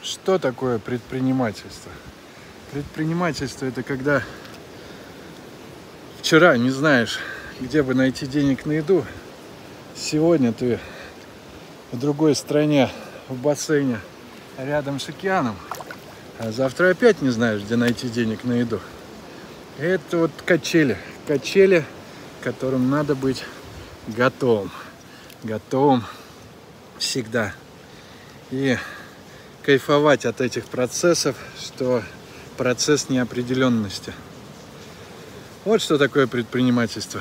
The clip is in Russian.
Что такое предпринимательство? Предпринимательство — это когда вчера не знаешь, где бы найти денег на еду. Сегодня ты в другой стране, в бассейне, рядом с океаном. А завтра опять не знаешь, где найти денег на еду. Это вот качели. Качели, к которым надо быть готовым. Готовым всегда. И кайфовать от этих процессов, что процесс неопределенности. Вот что такое предпринимательство.